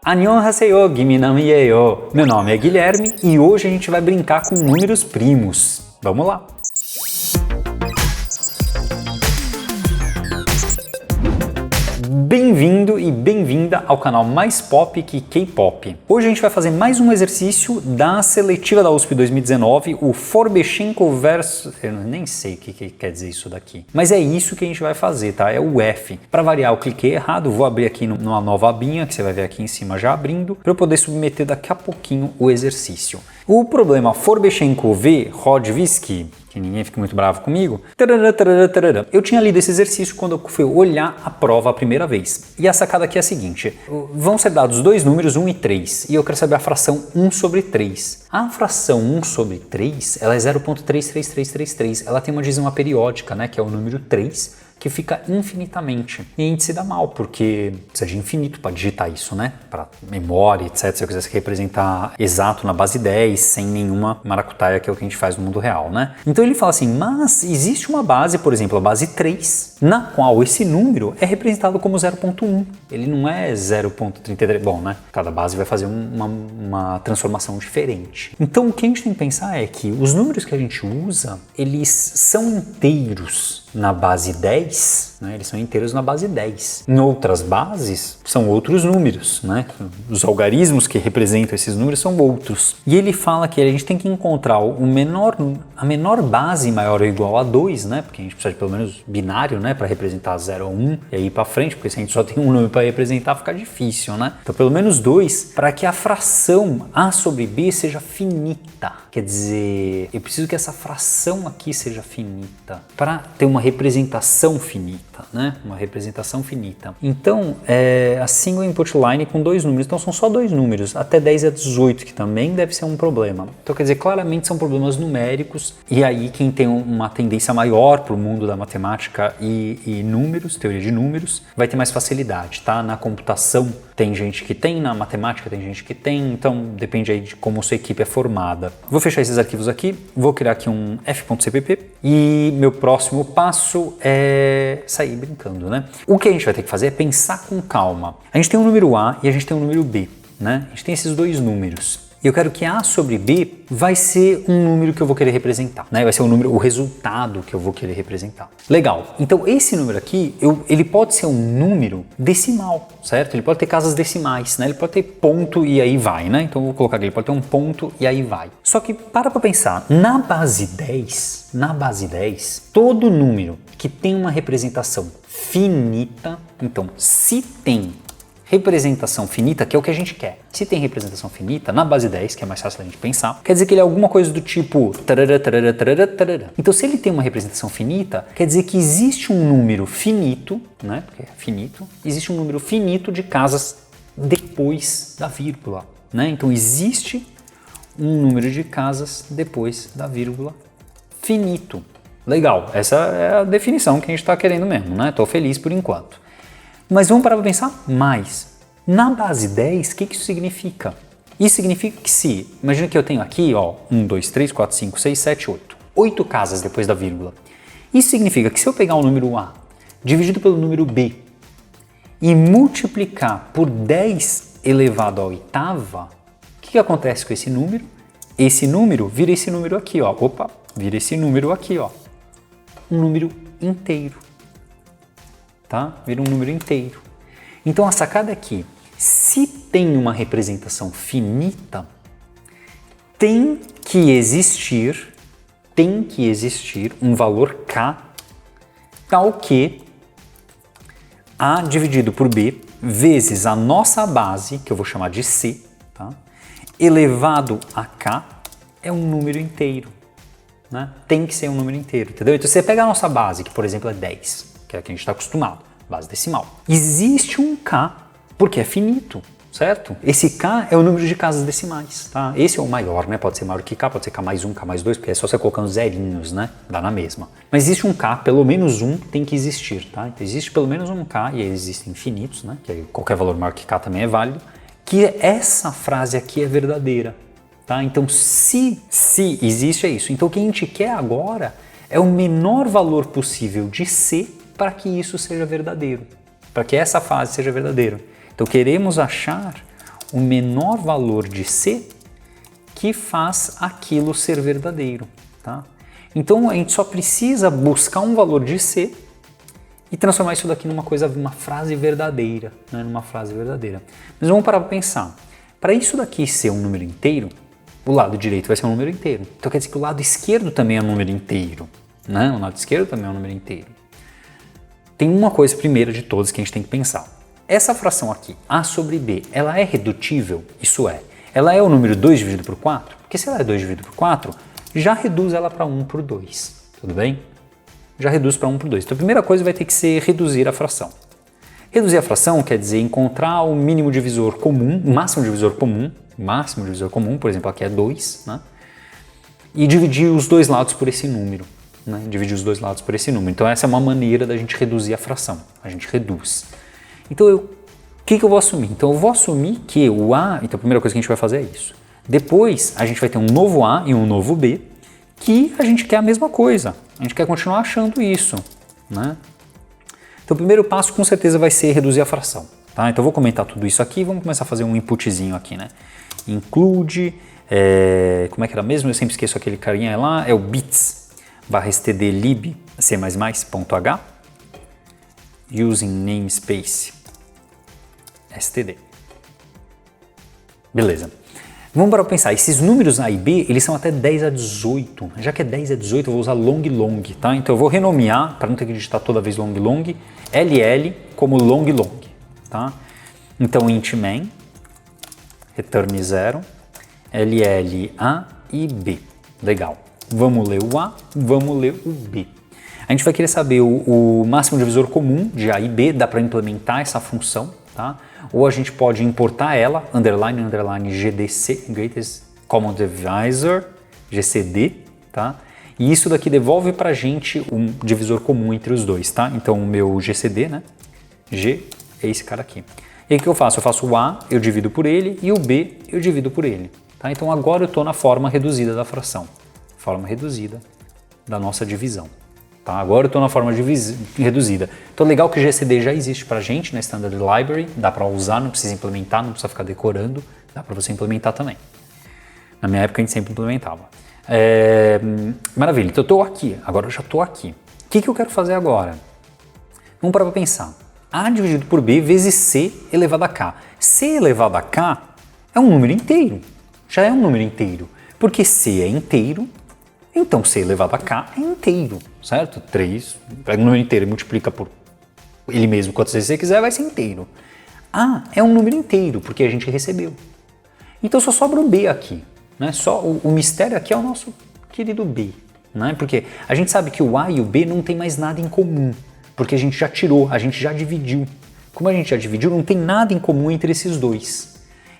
Annyeonghaseyo, Giminamiyeyo. Meu nome é Guilherme e hoje a gente vai brincar com números primos. Vamos lá! Bem-vindo e bem-vinda ao canal mais pop que K-pop. Hoje a gente vai fazer mais um exercício da seletiva da USP 2019, o Forbeshenko versus... Eu nem sei o que quer dizer isso daqui. Mas é isso que a gente vai fazer, tá? É o F. Para variar, eu cliquei errado, vou abrir aqui numa nova abinha, que você vai ver aqui em cima já abrindo, para eu poder submeter daqui a pouquinho o exercício. O problema Forbeshenko v. Rodvisky, que ninguém fique muito bravo comigo, eu tinha lido esse exercício quando eu fui olhar a prova a primeira vez. E a sacada aqui é a seguinte, vão ser dados dois números, 1 e 3, e eu quero saber a fração 1 sobre 3. A fração 1 sobre 3, ela é 0.33333, ela tem uma dízima periódica, né, que é o número 3, que fica infinitamente. E a gente se dá mal, porque precisa de infinito para digitar isso, né? Para memória, etc. Se eu quisesse representar exato na base 10, sem nenhuma maracutaia, que é o que a gente faz no mundo real, né? Então ele fala assim, mas existe uma base, por exemplo, a base 3, na qual esse número é representado como 0.1. Ele não é 0.33. Bom, né? Cada base vai fazer uma transformação diferente. Então o que a gente tem que pensar é que os números que a gente usa, eles são inteiros na base 10, né? Eles são inteiros na base 10. Em outras bases, são outros números, né? Os algarismos que representam esses números são outros. E ele fala que a gente tem que encontrar a menor base maior ou igual a 2, né? Porque a gente precisa de pelo menos binário, né? Para representar 0 ou 1 e aí para frente, porque se a gente só tem um número para representar, fica difícil, né? Então pelo menos 2 para que a fração A sobre B seja finita. Quer dizer, eu preciso que essa fração aqui seja finita para ter uma representação finita, né? Uma representação finita. Então, a single input line com dois números, então são só dois números, até 10 a 18, que também deve ser um problema. Então, quer dizer, claramente são problemas numéricos, e aí quem tem uma tendência maior para o mundo da matemática e números, teoria de números, vai ter mais facilidade, tá? Na computação tem gente que tem, na matemática tem gente que tem, então depende aí de como sua equipe é formada. Vou fechar esses arquivos aqui, vou criar aqui um f.cpp e meu próximo passo é sair brincando, né? O que a gente vai ter que fazer é pensar com calma. A gente tem um número A e a gente tem um número B, né? A gente tem esses dois números. E eu quero que A sobre B vai ser um número que eu vou querer representar, né? Vai ser o resultado que eu vou querer representar. Legal. Então esse número aqui, ele pode ser um número decimal, certo? Ele pode ter casas decimais, né? Ele pode ter ponto e aí vai, né? Então eu vou colocar aqui, ele pode ter um ponto e aí vai. Só que para pensar, na base 10, todo número que tem uma representação finita, então se tem representação finita, que é o que a gente quer. Se tem representação finita, na base 10, que é mais fácil da gente pensar, quer dizer que ele é alguma coisa do tipo tarará, tarará, tarará, tarará. Então, se ele tem uma representação finita, quer dizer que existe um número finito, né? Porque é finito, existe um número finito de casas depois da vírgula, né? Então, existe um número de casas depois da vírgula finito. Legal, essa é a definição que a gente está querendo mesmo, né? Estou feliz por enquanto. Mas vamos parar para pensar mais. Na base 10, o que isso significa? Isso significa que imagina que eu tenho aqui, ó, 1, 2, 3, 4, 5, 6, 7, 8. 8 casas depois da vírgula. Isso significa que se eu pegar o número A dividido pelo número B e multiplicar por 10 elevado à oitava, o que acontece com esse número? Esse número vira esse número aqui, ó. Opa, vira esse número aqui, ó. Um número inteiro. Tá? Vira um número inteiro. Então a sacada é que, se tem uma representação finita, tem que existir um valor k, tal que A dividido por B vezes a nossa base, que eu vou chamar de C, tá? Elevado a k é um número inteiro. Né? Tem que ser um número inteiro, entendeu? Então você pega a nossa base, que por exemplo é 10, que é a que a gente está acostumado, base decimal. Existe um k, porque é finito, certo? Esse k é o número de casas decimais, tá? Esse é o maior, né? Pode ser maior que k, pode ser k mais 1, k mais 2, porque é só você colocando zerinhos, né? Dá na mesma. Mas existe um k, pelo menos um tem que existir, tá? Então existe pelo menos um k, e existem infinitos, né? Que qualquer valor maior que k também é válido, que essa frase aqui é verdadeira, tá? Então se existe é isso. Então o que a gente quer agora é o menor valor possível de C para que isso seja verdadeiro, para que essa frase seja verdadeira. Então queremos achar o menor valor de C que faz aquilo ser verdadeiro, tá? Então a gente só precisa buscar um valor de C e transformar isso daqui numa frase verdadeira, né? Numa frase verdadeira. Mas vamos parar para pensar. Para isso daqui ser um número inteiro, o lado direito vai ser um número inteiro. Então quer dizer que o lado esquerdo também é um número inteiro, né? O lado esquerdo também é um número inteiro. Tem uma coisa primeira de todas que a gente tem que pensar. Essa fração aqui, A sobre B, ela é redutível? Isso é. Ela é o número 2 dividido por 4? Porque se ela é 2 dividido por 4, já reduz ela para 1 por 2. Tudo bem? Já reduz para 1 por 2. Então a primeira coisa vai ter que ser reduzir a fração. Reduzir a fração quer dizer encontrar o mínimo divisor comum, o máximo divisor comum, por exemplo, aqui é 2, né? E dividir os dois lados por esse número. Né? Dividir os dois lados por esse número. Então essa é uma maneira da gente reduzir a fração. A gente reduz. Então o que eu vou assumir? Então eu vou assumir que o A, então a primeira coisa que a gente vai fazer é isso. Depois a gente vai ter um novo A e um novo B, que a gente quer a mesma coisa. A gente quer continuar achando isso, né? Então o primeiro passo com certeza vai ser reduzir a fração. Tá? Então eu vou comentar tudo isso aqui e vamos começar a fazer um inputzinho aqui, né? Include, como é que era mesmo? Eu sempre esqueço aquele carinha lá, é o bits /std lib c++.h using namespace std. Beleza. Vamos para pensar, esses números A e B, eles são até 10 a 18. Já que é 10 a 18, eu vou usar long, tá? Então eu vou renomear, para não ter que digitar toda vez long, LL como long, tá? Então int main, return 0, LL A e B. Legal. Vamos ler o A, vamos ler o B. A gente vai querer saber o máximo divisor comum de A e B, dá para implementar essa função, tá? Ou a gente pode importar ela, underline GDC, Greatest Common Divisor, GCD, tá? E isso daqui devolve para a gente um divisor comum entre os dois, tá? Então o meu GCD, né? G é esse cara aqui. E o que eu faço? Eu faço o A, eu divido por ele, e o B, eu divido por ele. Tá? Então agora eu estou na forma reduzida da fração. Forma reduzida da nossa divisão. Tá? Agora eu estou na forma reduzida. Então legal que o GCD já existe para a gente na Standard Library, dá para usar, não precisa implementar, não precisa ficar decorando, dá para você implementar também. Na minha época a gente sempre implementava. Maravilha, então eu estou aqui, agora eu já estou aqui. O que eu quero fazer agora? Vamos parar para pensar. A dividido por B vezes C elevado a K. C elevado a K é um número inteiro, já é um número inteiro, porque C é inteiro, então C elevado a K é inteiro, certo? 3, pega um número inteiro e multiplica por ele mesmo quantas vezes você quiser, vai ser inteiro. A é um número inteiro, porque a gente recebeu. Então só sobra o B aqui, né? Só o mistério aqui é o nosso querido B, né? Porque a gente sabe que o A e o B não tem mais nada em comum, porque a gente já tirou, a gente já dividiu. Como a gente já dividiu, não tem nada em comum entre esses dois.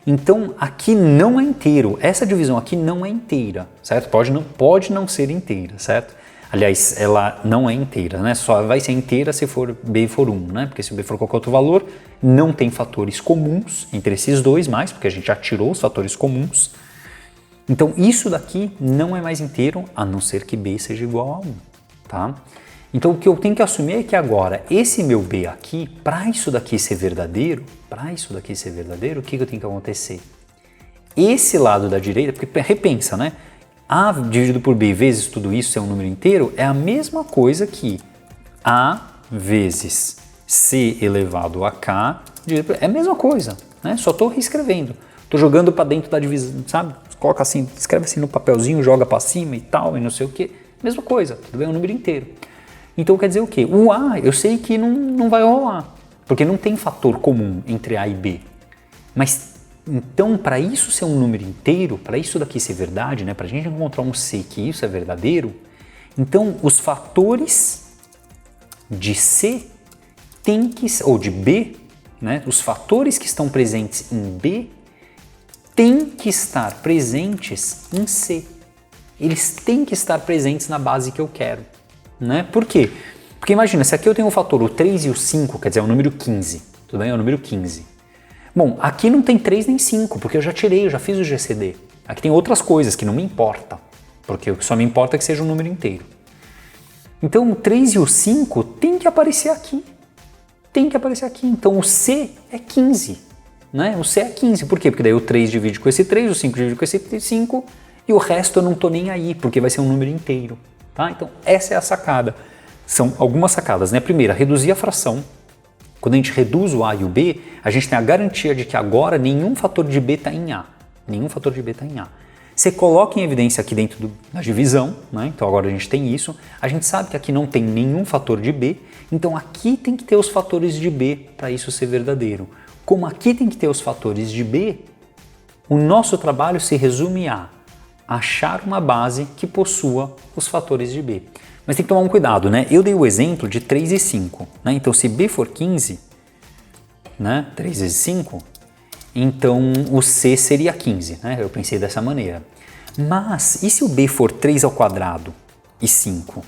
Então aqui não é inteiro, essa divisão aqui não é inteira, certo? Pode não ser inteira, certo? Aliás, ela não é inteira, né? Só vai ser inteira se for B for 1, né? Porque se B for qualquer outro valor, não tem fatores comuns entre esses dois mais, porque a gente já tirou os fatores comuns. Então isso daqui não é mais inteiro, a não ser que B seja igual a 1, tá? Então o que eu tenho que assumir é que agora esse meu B aqui, para isso daqui ser verdadeiro, o que eu tenho que acontecer? Esse lado da direita, porque repensa, né? A dividido por B vezes tudo isso é um número inteiro, é a mesma coisa que A vezes C elevado a K, é a mesma coisa, né? Só estou reescrevendo, estou jogando para dentro da divisão, sabe? Coloca assim, escreve assim no papelzinho, joga para cima e tal, e não sei o que, mesma coisa, tudo bem? É um número inteiro. Então quer dizer o quê? O A eu sei que não vai rolar, porque não tem fator comum entre A e B. Mas então para isso ser um número inteiro, para isso daqui ser verdade, né? Para a gente encontrar um C que isso é verdadeiro, então os fatores de C tem que, ou de B, né? Os fatores que estão presentes em B têm que estar presentes em C. Eles têm que estar presentes na base que eu quero. Né? Por quê? Porque imagina, se aqui eu tenho o fator o 3 e o 5, quer dizer, é o número 15, tudo bem? É o número 15. Bom, aqui não tem 3 nem 5, porque eu já tirei, eu já fiz o GCD. Aqui tem outras coisas que não me importa, porque o que só me importa é que seja um número inteiro. Então o 3 e o 5 tem que aparecer aqui. Tem que aparecer aqui. Então o C é 15. né? O C é 15, por quê? Porque daí o 3 divide com esse 3, o 5 divide com esse 5 e o resto eu não tô nem aí, porque vai ser um número inteiro, tá? Então essa é a sacada. São algumas sacadas, né? Primeira, reduzir a fração. Quando a gente reduz o A e o B, a gente tem a garantia de que agora nenhum fator de B está em A. Nenhum fator de B está em A. Você coloca em evidência aqui dentro da divisão, né? Então agora a gente tem isso. A gente sabe que aqui não tem nenhum fator de B, então aqui tem que ter os fatores de B para isso ser verdadeiro. Como aqui tem que ter os fatores de B, o nosso trabalho se resume a achar uma base que possua os fatores de B. Mas tem que tomar um cuidado, né? Eu dei o exemplo de 3 e 5, né? Então se B for 15, né? 3 vezes 5, então o C seria 15, né? Eu pensei dessa maneira. Mas e se o B for 3 ao quadrado e 5?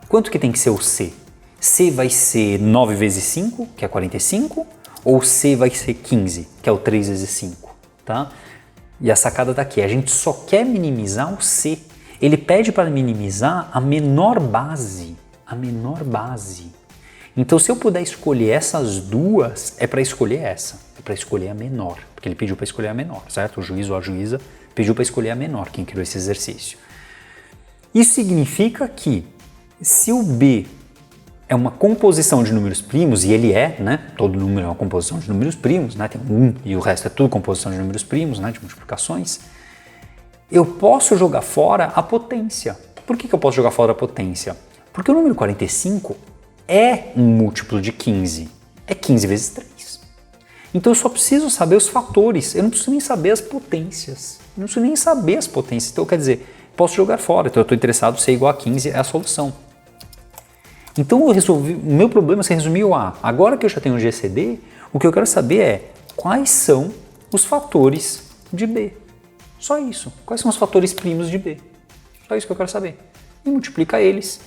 Quanto que tem que ser o C? C vai ser 9 vezes 5, que é 45, ou C vai ser 15, que é o 3 vezes 5, tá? E a sacada tá aqui, a gente só quer minimizar o C. Ele pede para minimizar a menor base, Então se eu puder escolher essas duas, é para escolher essa, é para escolher a menor, porque ele pediu para escolher a menor, certo? O juiz ou a juíza pediu para escolher a menor, quem criou esse exercício. Isso significa que se o B é uma composição de números primos, e ele é, né? Todo número é uma composição de números primos, né? Tem um e o resto é tudo composição de números primos, né? De multiplicações. Eu posso jogar fora a potência. Por que eu posso jogar fora a potência? Porque o número 45 é um múltiplo de 15. É 15 vezes 3. Então eu só preciso saber os fatores. Eu não preciso nem saber as potências. Eu não preciso nem saber as potências. Então quer dizer, posso jogar fora. Então eu estou interessado, C igual a 15 é a solução. Então eu resolvi, o meu problema se resumiu a, agora que eu já tenho o GCD, o que eu quero saber é quais são os fatores de B. Só isso. Quais são os fatores primos de B? Só isso que eu quero saber. E multiplica eles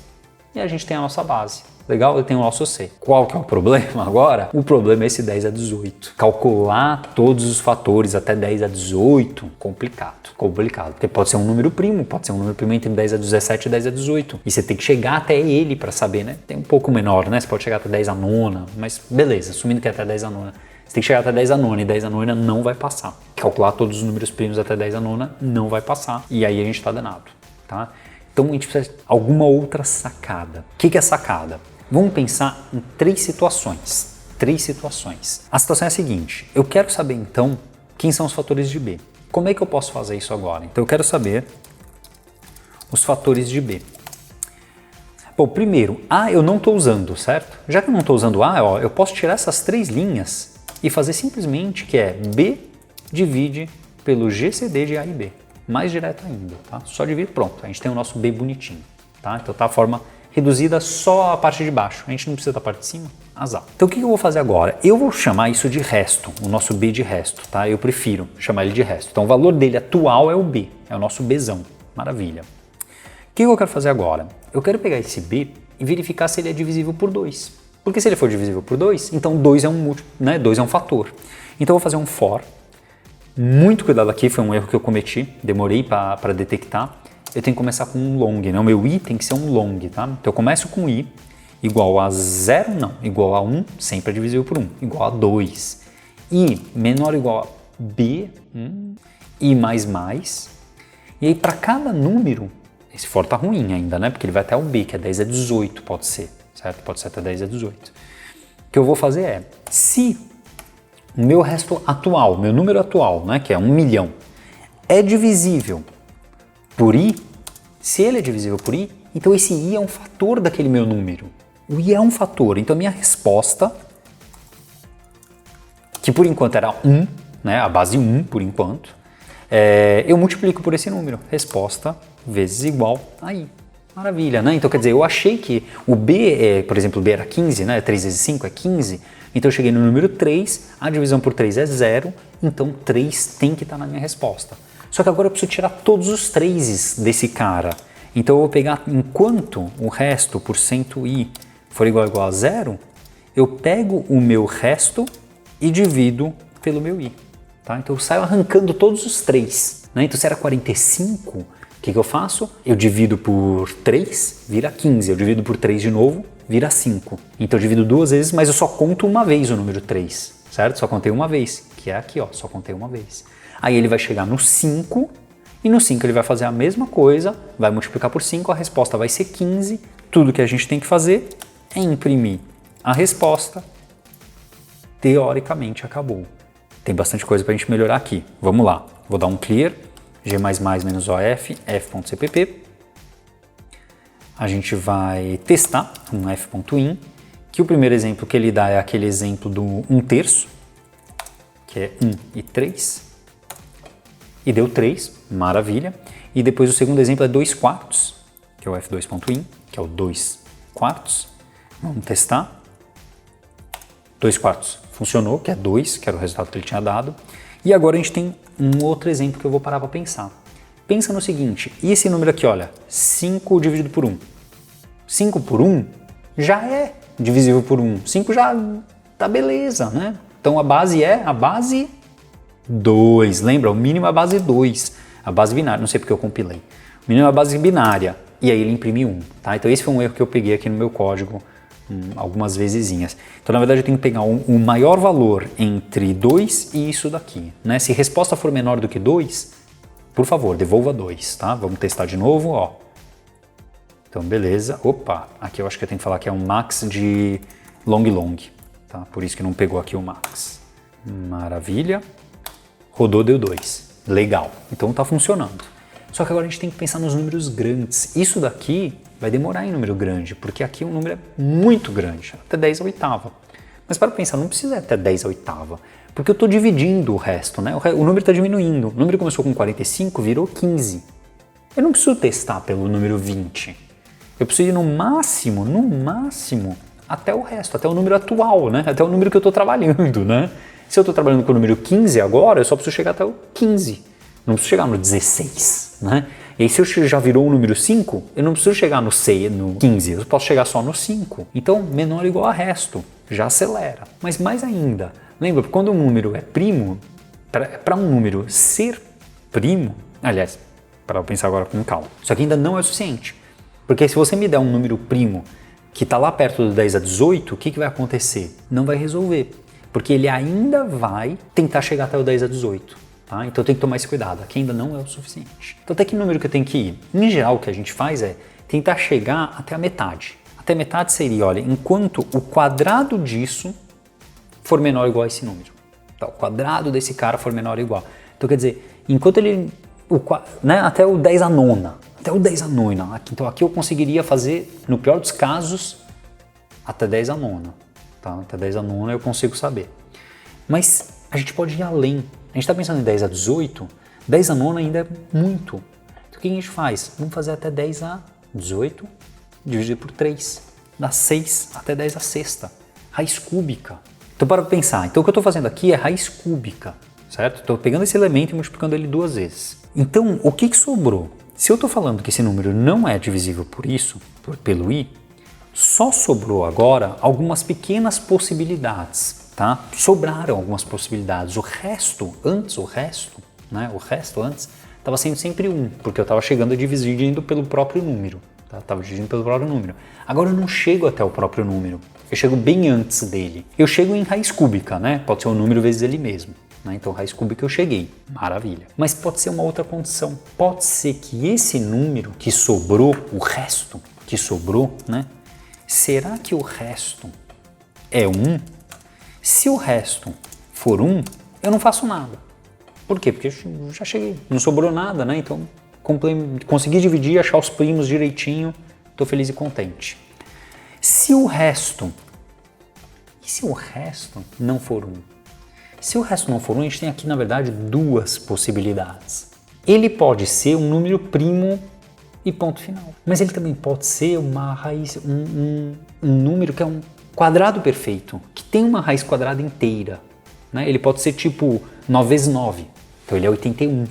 e a gente tem a nossa base. Legal? Eu tenho o nosso C. Qual que é o problema agora? O problema é esse 10 a 18. Calcular todos os fatores até 10 a 18, complicado. Complicado, porque pode ser um número primo, entre 10 a 17 e 10 a 18. E você tem que chegar até ele para saber, né? Tem um pouco menor, né? Você pode chegar até 10 a nona, mas beleza, assumindo que é até 10 a nona. Você tem que chegar até 10 a nona e 10 a nona não vai passar. Calcular todos os números primos até 10 a nona não vai passar. E aí a gente tá danado, tá? Então a gente precisa de alguma outra sacada. O que é sacada? Vamos pensar em três situações. A situação é a seguinte, eu quero saber então quem são os fatores de B. Como é que eu posso fazer isso agora? Então eu quero saber os fatores de B. Bom, primeiro, A eu não estou usando, certo? Já que eu não estou usando A, ó, eu posso tirar essas três linhas e fazer simplesmente que é B divide pelo GCD de A e B. Mais direto ainda, tá? Só divide, pronto, a gente tem o nosso B bonitinho, tá? Então tá a forma reduzida só a parte de baixo, a gente não precisa da parte de cima, azar. Então o que eu vou fazer agora? Eu vou chamar isso de resto, o nosso B de resto, tá? Eu prefiro chamar ele de resto. Então o valor dele atual é o B, é o nosso Bzão, maravilha. O que eu quero fazer agora? Eu quero pegar esse B e verificar se ele é divisível por 2. Porque se ele for divisível por 2, então 2 é um múltiplo, né? 2 é um fator. Então eu vou fazer um for. Muito cuidado aqui, foi um erro que eu cometi, demorei para detectar. Eu tenho que começar com um long, né? O meu i tem que ser um long, tá? Então eu começo com i igual a 0, não, igual a 1, sempre é divisível por 1, igual a 2. I menor ou igual a b, i mais mais. E aí para cada número, esse for tá ruim ainda, né? Porque ele vai até o b, que é 10 a 18, pode ser, certo? Pode ser até 10 a 18. O que eu vou fazer é, se o meu resto atual, meu número atual, né, que é 1 milhão, é divisível por i, se ele é divisível por i, então esse i é um fator daquele meu número. O i é um fator, então a minha resposta, que por enquanto era 1, né, a base 1 por enquanto, eu multiplico por esse número, resposta vezes igual a i. Maravilha, né? Então quer dizer, eu achei que o b, por exemplo, o b era 15, né, 3 vezes 5 é 15, então eu cheguei no número 3, a divisão por 3 é 0, então 3 tem que estar na minha resposta. Só que agora eu preciso tirar todos os 3's desse cara. Então eu vou pegar, enquanto o resto por cento i for igual a 0, eu pego o meu resto e divido pelo meu i. Tá? Então eu saio arrancando todos os 3. Né? Então se era 45, o que eu faço? Eu divido por 3, vira 15. Eu divido por 3 de novo, vira 5. Então eu divido duas vezes, mas eu só conto uma vez o número 3. certo? Só contei uma vez, que é aqui, ó, só contei uma vez. Aí ele vai chegar no 5, e no 5 ele vai fazer a mesma coisa, vai multiplicar por 5, a resposta vai ser 15. Tudo que a gente tem que fazer é imprimir a resposta. Teoricamente acabou. Tem bastante coisa para a gente melhorar aqui. Vamos lá. Vou dar um clear, g++ menos OF, f.cpp. A gente vai testar um f.in, que o primeiro exemplo que ele dá é aquele exemplo do 1/3, que é 1 e 3. E deu 3, maravilha. E depois o segundo exemplo é 2/4, que é o f2.in, que é o 2/4. Vamos testar. 2/4 funcionou, que é 2, que era o resultado que ele tinha dado. E agora a gente tem um outro exemplo que eu vou parar para pensar. Pensa no seguinte, e esse número aqui, olha, 5 dividido por 1. 5 por 1 já é divisível por 1. 5 já tá beleza, né? Então a base é a base 2. Lembra? O mínimo é a base 2. A base binária, não sei porque eu compilei. O mínimo é a base binária. E aí ele imprime 1. Tá? Então esse foi um erro que eu peguei aqui no meu código algumas vezesinhas. Então na verdade eu tenho que pegar o maior valor entre 2 e isso daqui. Né? Se resposta for menor do que 2, por favor, devolva 2. Tá? Vamos testar de novo. Ó. Então beleza. Opa, aqui eu acho que eu tenho que falar que é um max de long. Tá? Por isso que não pegou aqui o max. Maravilha. Rodou, deu 2. Legal. Então tá funcionando. Só que agora a gente tem que pensar nos números grandes. Isso daqui vai demorar em número grande, porque aqui o número é muito grande, até 10 a oitava. Mas para pensar, não precisa até 10 a oitava, porque eu estou dividindo o resto, né? O número está diminuindo. O número começou com 45, virou 15. Eu não preciso testar pelo número 20. Eu preciso ir no máximo, até o resto, até o número atual, né? Até o número que eu estou trabalhando, né? Se eu estou trabalhando com o número 15 agora, eu só preciso chegar até o 15. Não preciso chegar no 16, né? E aí se eu já virou o número 5, eu não preciso chegar no 15, eu posso chegar só no 5. Então, menor ou igual a resto, já acelera. Mas mais ainda, lembra, quando um número é primo, para um número ser primo, aliás, para eu pensar agora com calma, isso aqui ainda não é suficiente. Porque se você me der um número primo que está lá perto do 10 a 18, o que vai acontecer? Não vai resolver, porque ele ainda vai tentar chegar até o 10 a 18. Tá? Então tem que tomar esse cuidado, aqui ainda não é o suficiente. Então até que número que eu tenho que ir? Em geral o que a gente faz é tentar chegar até a metade. Até a metade seria, olha, enquanto o quadrado disso for menor ou igual a esse número. Tá? O quadrado desse cara for menor ou igual. Então quer dizer, enquanto ele, né, até o 10 a nona, até o 10 a nona. Então aqui eu conseguiria fazer, no pior dos casos, até 10 a nona. Tá? Até 10 a nona eu consigo saber. Mas a gente pode ir além. A gente está pensando em 10 a 18, 10 a nona ainda é muito. Então o que a gente faz? Vamos fazer até 10 a 18 dividido por 3. Dá 6 até 10 a sexta. Raiz cúbica. Então para pensar, então o que eu estou fazendo aqui é raiz cúbica, certo? Estou pegando esse elemento e multiplicando ele 2 vezes. Então o que sobrou? Se eu estou falando que esse número não é divisível por isso, pelo i, só sobrou agora algumas pequenas possibilidades. Tá? Sobraram algumas possibilidades. O resto antes estava sendo sempre 1, porque eu estava chegando a dividindo pelo próprio número. Estava dividindo pelo próprio número. Agora eu não chego até o próprio número, eu chego bem antes dele. Eu chego em raiz cúbica, né? Pode ser um número vezes ele mesmo. Né? Então raiz cúbica eu cheguei, maravilha. Mas pode ser uma outra condição. Pode ser que esse número que sobrou, o resto que sobrou, né? Será que o resto é 1? Se o resto for 1, eu não faço nada. Por quê? Porque eu já cheguei, não sobrou nada, né? Então, consegui dividir, achar os primos direitinho, estou feliz e contente. Se o resto não for 1? Se o resto não for 1, a gente tem aqui, na verdade, duas possibilidades. Ele pode ser um número primo e ponto final. Mas ele também pode ser uma raiz, um número que é um quadrado perfeito, que tem uma raiz quadrada inteira. Né? Ele pode ser tipo 9 vezes 9, então ele é 81.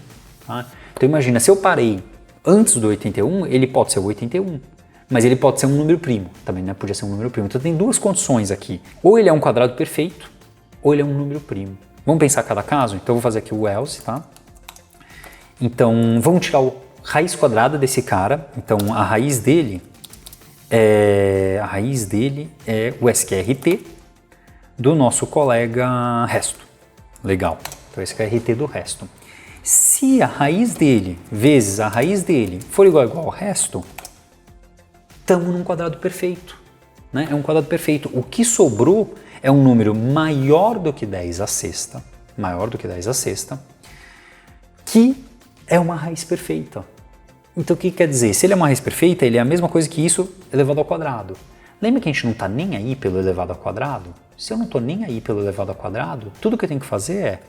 Tá? Então imagina, se eu parei antes do 81, ele pode ser o 81, mas ele pode ser um número primo, também né? Podia ser um número primo. Então tem duas condições aqui, ou ele é um quadrado perfeito, ou ele é um número primo. Vamos pensar cada caso? Então eu vou fazer aqui o else, tá? Então vamos tirar a raiz quadrada desse cara, então a raiz dele é o SQRT do nosso colega resto. Legal. Então esse aqui é RT do resto. Se a raiz dele vezes a raiz dele for igual ao resto, estamos num quadrado perfeito. Né? É um quadrado perfeito. O que sobrou é um número maior do que 10 à sexta, que é uma raiz perfeita. Então o que quer dizer? Se ele é uma raiz perfeita, ele é a mesma coisa que isso elevado ao quadrado. Lembra que a gente não está nem aí pelo elevado ao quadrado? Se eu não estou nem aí pelo elevado ao quadrado, tudo que eu tenho que fazer é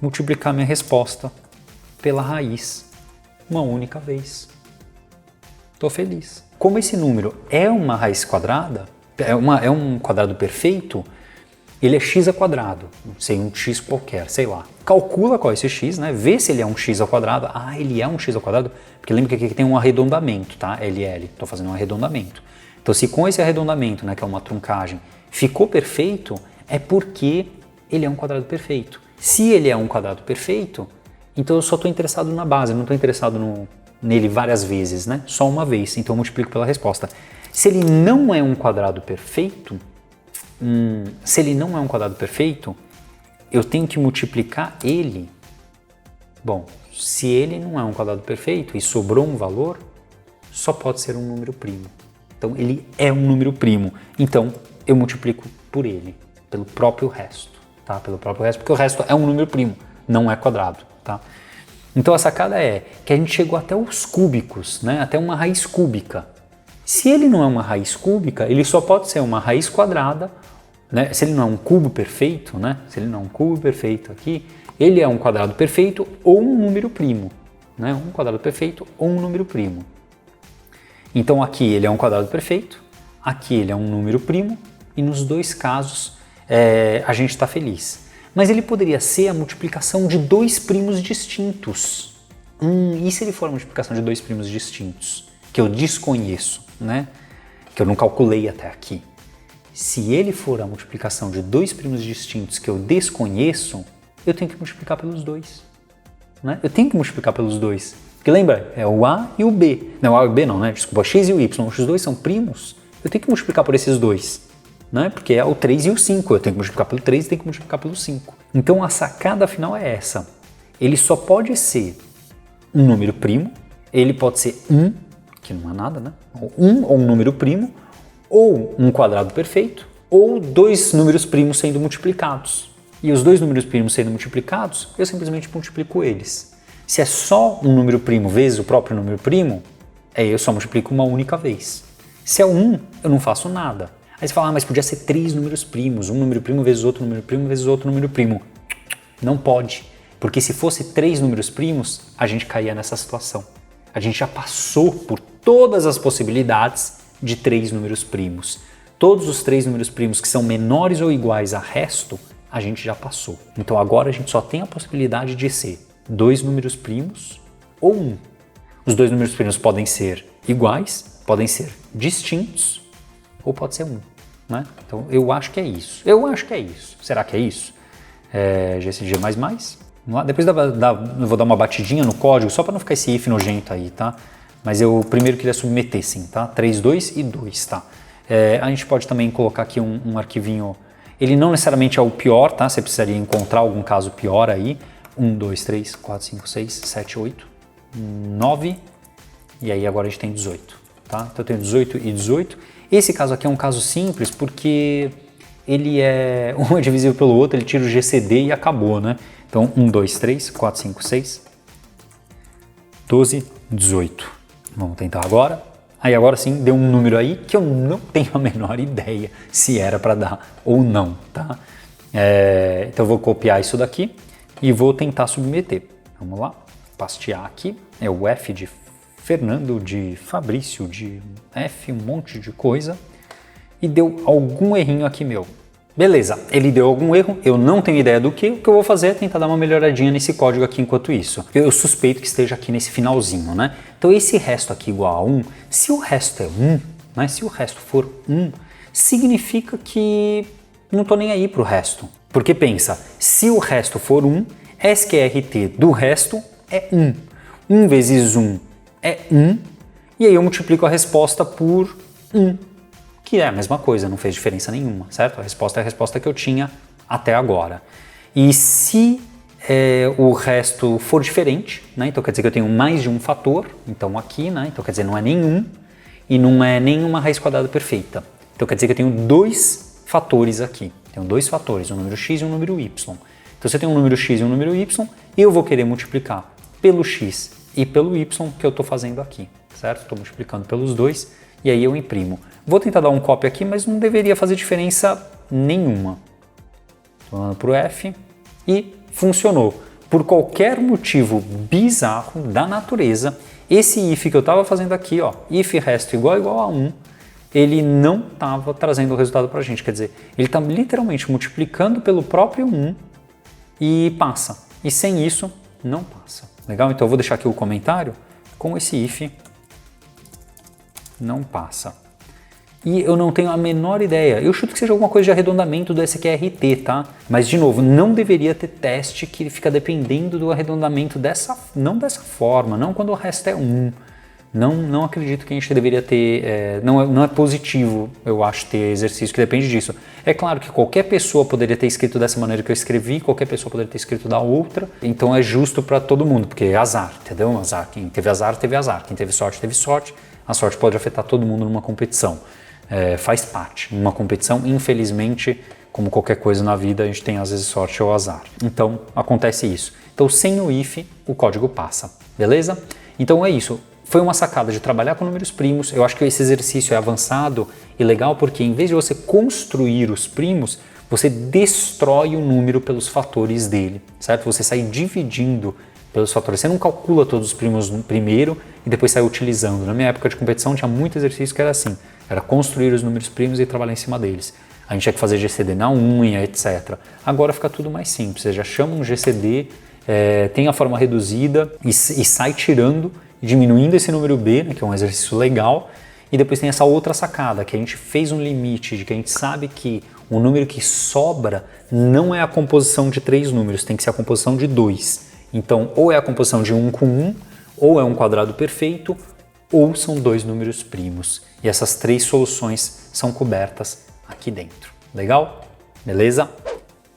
multiplicar minha resposta pela raiz uma única vez. Estou feliz. Como esse número é uma raiz quadrada, é um quadrado perfeito, ele é x ao quadrado, sei, um x qualquer, sei lá. Calcula qual é esse x, né? Vê se ele é um x ao quadrado. Ah, ele é um x ao quadrado, porque lembra que aqui tem um arredondamento, tá? LL, estou fazendo um arredondamento. Então se com esse arredondamento, né, que é uma truncagem, ficou perfeito, é porque ele é um quadrado perfeito. Se ele é um quadrado perfeito, então eu só estou interessado na base, não estou interessado nele várias vezes, né? Só uma vez, então eu multiplico pela resposta. Se ele não é um quadrado perfeito, eu tenho que multiplicar ele. Bom, se ele não é um quadrado perfeito e sobrou um valor, só pode ser um número primo. Então ele é um número primo, então eu multiplico por ele, pelo próprio resto. Tá? Pelo próprio resto, porque o resto é um número primo, não é quadrado, tá? Então a sacada é que a gente chegou até os cúbicos, né? Até uma raiz cúbica. Se ele não é uma raiz cúbica, ele só pode ser uma raiz quadrada, né? Se ele não é um cubo perfeito, né? Se ele não é um cubo perfeito aqui, ele é um quadrado perfeito ou um número primo, né? Um quadrado perfeito ou um número primo. Então aqui ele é um quadrado perfeito, aqui ele é um número primo e nos dois casos a gente está feliz. Mas ele poderia ser a multiplicação de dois primos distintos. E se ele for a multiplicação de dois primos distintos? Que eu desconheço, né? Que eu não calculei até aqui. Se ele for a multiplicação de dois primos distintos que eu desconheço, eu tenho que multiplicar pelos dois. Né? Eu tenho que multiplicar pelos dois. Porque lembra, é o A e o B. Não, o A e o B não, né? Desculpa, o X e o Y. Os dois são primos. Eu tenho que multiplicar por esses dois. Né? Porque é o 3 e o 5, eu tenho que multiplicar pelo 3 e tenho que multiplicar pelo 5. Então a sacada final é essa. Ele só pode ser um número primo, ele pode ser 1, que não é nada, né? Ou um número primo, ou um quadrado perfeito, ou dois números primos sendo multiplicados. E os dois números primos sendo multiplicados, eu simplesmente multiplico eles. Se é só um número primo vezes o próprio número primo, eu só multiplico uma única vez. Se é 1, eu não faço nada. Aí você fala, mas podia ser 3 números primos, um número primo vezes outro número primo vezes outro número primo. Não pode, porque se fosse 3 números primos, a gente caía nessa situação. A gente já passou por todas as possibilidades de 3 números primos. Todos os 3 números primos que são menores ou iguais a resto, a gente já passou. Então agora a gente só tem a possibilidade de ser 2 números primos ou 1. Os 2 números primos podem ser iguais, podem ser distintos, ou pode ser 1, né? Então eu acho que é isso. Será que é isso? GCG++. Vamos lá. Depois eu vou dar uma batidinha no código, só para não ficar esse if nojento aí, tá? Mas eu primeiro queria submeter sim, tá? 3, 2 e 2, tá? A gente pode também colocar aqui um arquivinho, ele não necessariamente é o pior, tá? Você precisaria encontrar algum caso pior aí. 1, 2, 3, 4, 5, 6, 7, 8, 9, e aí agora a gente tem 18, tá? Então eu tenho 18 e 18. Esse caso aqui é um caso simples porque ele um é divisível pelo outro, ele tira o GCD e acabou, né? Então 1, 2, 3, 4, 5, 6, 12, 18. Vamos tentar agora. Aí agora sim deu um número aí que eu não tenho a menor ideia se era para dar ou não, tá? Então eu vou copiar isso daqui e vou tentar submeter. Vamos lá, pastear aqui, é o F de Fernando, de Fabrício, de F, um monte de coisa, e deu algum errinho aqui meu. Beleza, ele deu algum erro, eu não tenho ideia do que, o que eu vou fazer é tentar dar uma melhoradinha nesse código aqui enquanto isso. Eu suspeito que esteja aqui nesse finalzinho, né? Então esse resto aqui igual a 1, se o resto é 1, né? Se o resto for 1, significa que não estou nem aí para o resto. Porque pensa, se o resto for 1, SQRT do resto é 1. 1 vezes 1 é 1, e aí eu multiplico a resposta por 1. que é a mesma coisa, não fez diferença nenhuma, certo? A resposta é a resposta que eu tinha até agora. E se o resto for diferente, né? Então quer dizer que eu tenho mais de um fator, então aqui, né? Então quer dizer não é nenhum e não é nenhuma raiz quadrada perfeita. Então quer dizer que eu tenho dois fatores aqui. Tenho dois fatores, um número x e um número y. Então se eu tenho um número x e um número y, eu vou querer multiplicar pelo x e pelo y que eu estou fazendo aqui, certo? Estou multiplicando pelos dois e aí eu imprimo. Vou tentar dar um copy aqui, mas não deveria fazer diferença nenhuma. Estou mandando para o F e funcionou. Por qualquer motivo bizarro da natureza, esse if que eu estava fazendo aqui, ó, if resto igual a 1, ele não estava trazendo o resultado para a gente. Quer dizer, ele está literalmente multiplicando pelo próprio 1 e passa. E sem isso, não passa. Legal? Então eu vou deixar aqui o comentário com esse if não passa. E eu não tenho a menor ideia. Eu chuto que seja alguma coisa de arredondamento do SQRT, tá? Mas, de novo, não deveria ter teste que fica dependendo do arredondamento não dessa forma, não quando o resto é 1. Não acredito que a gente deveria ter, não é positivo, eu acho, ter exercício que depende disso. É claro que qualquer pessoa poderia ter escrito dessa maneira que eu escrevi, qualquer pessoa poderia ter escrito da outra, então é justo para todo mundo, porque é azar, entendeu? Azar. Quem teve azar, teve azar. Quem teve sorte, teve sorte. A sorte pode afetar todo mundo numa competição. Faz parte. Numa competição, infelizmente, como qualquer coisa na vida, a gente tem às vezes sorte ou azar. Então, acontece isso. Então, sem o if, o código passa. Beleza? Então é isso. Foi uma sacada de trabalhar com números primos. Eu acho que esse exercício é avançado e legal porque em vez de você construir os primos, você destrói o número pelos fatores dele, certo? Você sai dividindo pelos fatores. Você não calcula todos os primos primeiro e depois sai utilizando. Na minha época de competição tinha muito exercício que era assim. Era construir os números primos e trabalhar em cima deles. A gente tinha que fazer GCD na unha, etc. Agora fica tudo mais simples. Você já chama um GCD, tem a forma reduzida e sai tirando, diminuindo esse número B, né, que é um exercício legal. E depois tem essa outra sacada, que a gente fez um limite, de que a gente sabe que o número que sobra não é a composição de 3 números, tem que ser a composição de 2. Então, ou é a composição de 1 com 1, ou é um quadrado perfeito, ou são 2 números primos. E essas 3 soluções são cobertas aqui dentro. Legal? Beleza?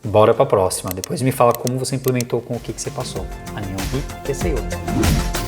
Bora para a próxima. Depois me fala como você implementou com o que você passou. Anion Ri, PCO.